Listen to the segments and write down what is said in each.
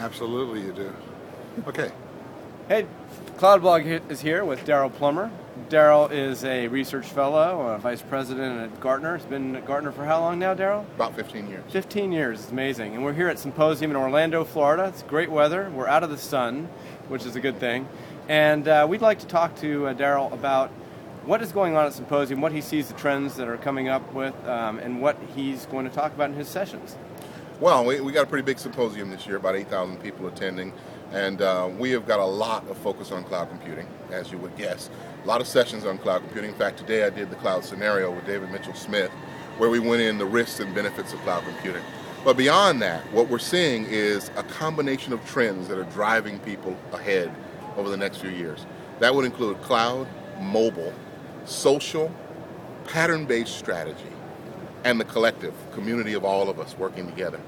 Absolutely you do. Okay. Hey, CloudBlog is here with Daryl Plummer. Daryl is a research fellow, a vice president at Gartner. He's been at Gartner for how long now, Daryl? About 15 years. 15 years. It's amazing. And we're here at Symposium in Orlando, Florida. It's great weather. We're out of the sun, which is a good thing. And we'd like to talk to Daryl about what is going on at Symposium, what he sees the trends that are coming up with, and what he's going to talk about in his sessions. Well, we got a pretty big symposium this year, about 8,000 people attending, and we have got a lot of focus on cloud computing, as you would guess. A lot of sessions on cloud computing. In fact, today I did the cloud scenario with David Mitchell-Smith, where we went in the risks and benefits of cloud computing. But beyond that, what we're seeing is a combination of trends that are driving people ahead over the next few years. That would include cloud, mobile, social, pattern-based strategy, and the collective community of all of us working together.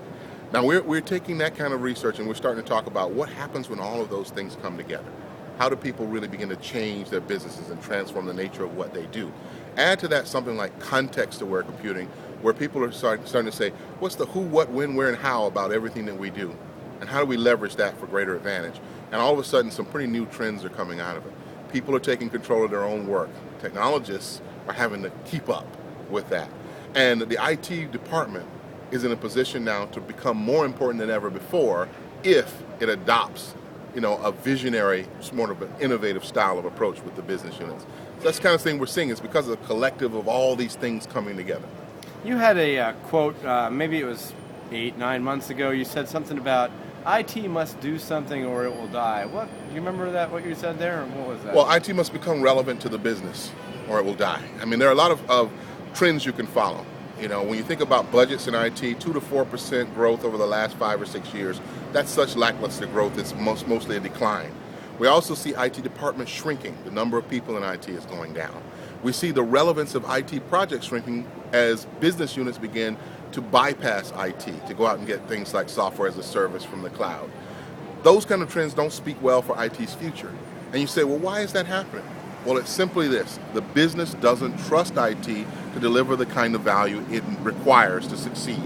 Now we're taking that kind of research and we're starting to talk about what happens when all of those things come together. How do people really begin to change their businesses and transform the nature of what they do? Add to that something like context-aware computing, where people are starting to say, what's the who, what, when, where, and how about everything that we do? And how do we leverage that for greater advantage? And all of a sudden, some pretty new trends are coming out of it. People are taking control of their own work. Technologists are having to keep up with that. And the IT department is in a position now to become more important than ever before if it adopts, a visionary, sort of an innovative style of approach with the business units. So that's the kind of thing we're seeing. It's because of the collective of all these things coming together. You had a quote, maybe it was 8-9 months ago, you said something about IT must do something or it will die. What, do you remember that, what you said there, or what was that? Well, IT must become relevant to the business or it will die. I mean, there are a lot of trends you can follow. When you think about budgets in IT, 2 to 4% growth over the last 5 or 6 years, that's such lackluster growth. It's mostly a decline. We also see IT departments shrinking. The number of people in IT is going down. We see the relevance of IT projects shrinking as business units begin to bypass IT, to go out and get things like software as a service from the cloud. Those kind of trends don't speak well for IT's future. And you say, well, why is that happening? Well, it's simply this. The business doesn't trust IT to deliver the kind of value it requires to succeed.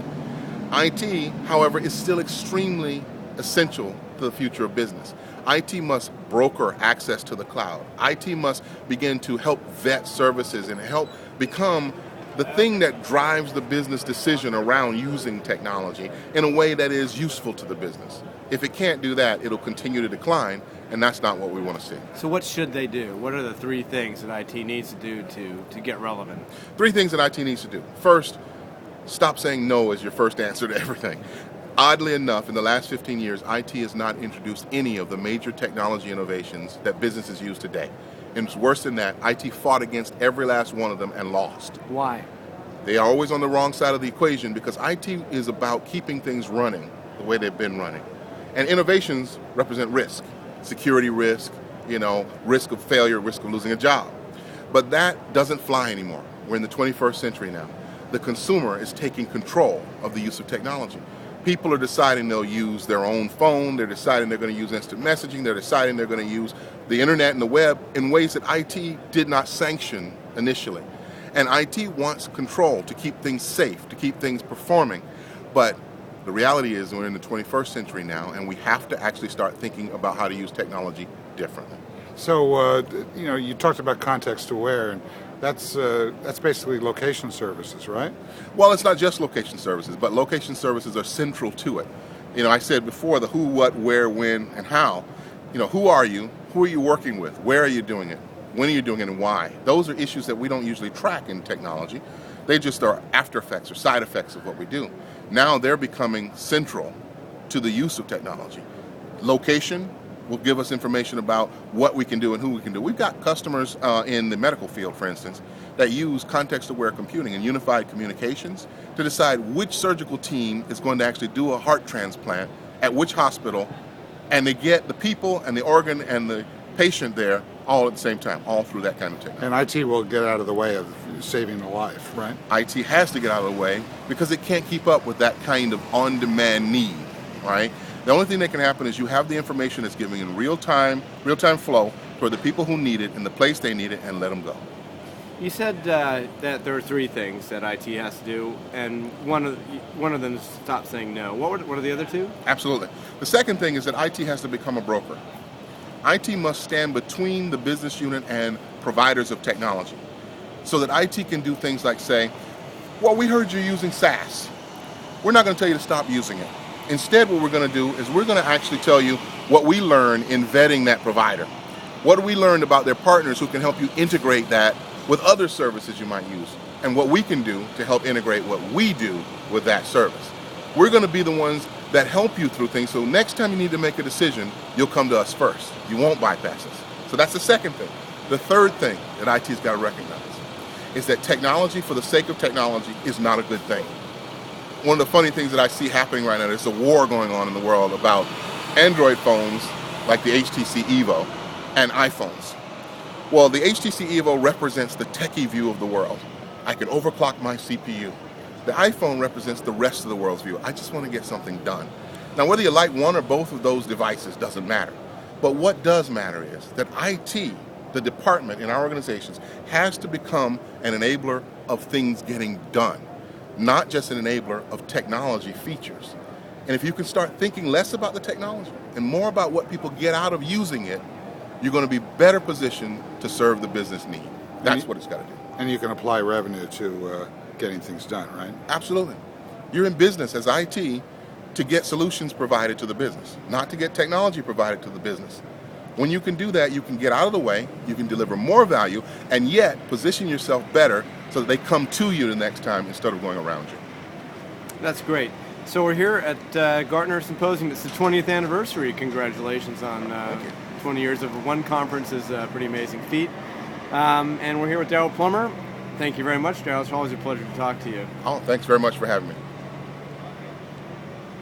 IT, however, is still extremely essential to the future of business. IT must broker access to the cloud. IT must begin to help vet services and help become the thing that drives the business decision around using technology in a way that is useful to the business. If it can't do that, it'll continue to decline, and that's not what we want to see. So what should they do? What are the 3 things that IT needs to do to get relevant? 3 things that IT needs to do. First, stop saying no as your first answer to everything. Oddly enough, in the last 15 years, IT has not introduced any of the major technology innovations that businesses use today. And it's worse than that, IT fought against every last one of them and lost. Why? They are always on the wrong side of the equation because IT is about keeping things running the way they've been running. And innovations represent risk, security risk, risk of failure, risk of losing a job. But that doesn't fly anymore. We're in the 21st century now. The consumer is taking control of the use of technology. People are deciding they'll use their own phone, they're deciding they're going to use instant messaging, they're deciding they're going to use the internet and the web in ways that IT did not sanction initially. And IT wants control to keep things safe, to keep things performing. But the reality is we're in the 21st century now, and we have to actually start thinking about how to use technology differently. So, you talked about context aware, and that's basically location services, right? Well, it's not just location services, but location services are central to it. I said before the who, what, where, when, and how. Who are you? Who are you working with? Where are you doing it? When are you doing it, and why? Those are issues that we don't usually track in technology. They just are after effects or side effects of what we do. Now they're becoming central to the use of technology. Location will give us information about what we can do and who we can do. We've got customers in the medical field, for instance, that use context-aware computing and unified communications to decide which surgical team is going to actually do a heart transplant at which hospital, and they get the people and the organ and the patient there all at the same time, all through that kind of technology. And IT will get out of the way of saving the life, right? IT has to get out of the way because it can't keep up with that kind of on-demand need, right? The only thing that can happen is you have the information that's given in real-time flow for the people who need it in the place they need it, and let them go. You said that there are three things that IT has to do, and one of them is stop saying no. What are the other two? Absolutely. The second thing is that IT has to become a broker. IT must stand between the business unit and providers of technology so that IT can do things like say, well, we heard you're using SaaS. We're not going to tell you to stop using it. Instead, what we're going to do is we're going to actually tell you what we learned in vetting that provider. What we learned about their partners who can help you integrate that with other services you might use, and what we can do to help integrate what we do with that service. We're going to be the ones that help you through things, so next time you need to make a decision, you'll come to us first. You won't bypass us. So that's the second thing. The third thing that IT's got to recognize is that technology for the sake of technology is not a good thing. One of the funny things that I see happening right now, there's a war going on in the world about Android phones like the HTC Evo and iPhones. Well, the HTC Evo represents the techie view of the world. I can overclock my CPU. The iPhone represents the rest of the world's view. I just want to get something done. Now, whether you like one or both of those devices doesn't matter. But what does matter is that IT, the department in our organizations, has to become an enabler of things getting done, not just an enabler of technology features. And if you can start thinking less about the technology and more about what people get out of using it, you're going to be better positioned to serve the business need. That's what it's got to do. And you can apply revenue to getting things done, right? Absolutely. You're in business as IT to get solutions provided to the business, not to get technology provided to the business. When you can do that, you can get out of the way, you can deliver more value, and yet position yourself better so that they come to you the next time instead of going around you. That's great. So we're here at Gartner Symposium. It's the 20th anniversary. Congratulations on 20 years of one conference is a pretty amazing feat. And we're here with Daryl Plummer. Thank you very much, Daryl. It's always a pleasure to talk to you. Oh, thanks very much for having me.